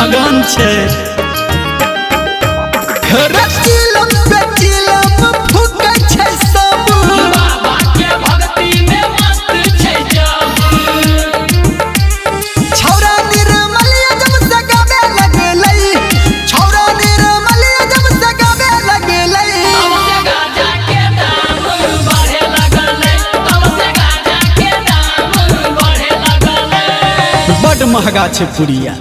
मगन छे। चिलम पे चिलम फूकै छै सब, बाबा के भक्ति में मस्त छै जब। छौरा निर्मलिया जब से गावे लगलै, छौरा निर्मलिया जब से गावे लगलै, तब से गाजा के दाम बढ़े लगलै, तब से गाजा के दाम बढ़े लगलै। बड़ महंगा छे पुड़िया।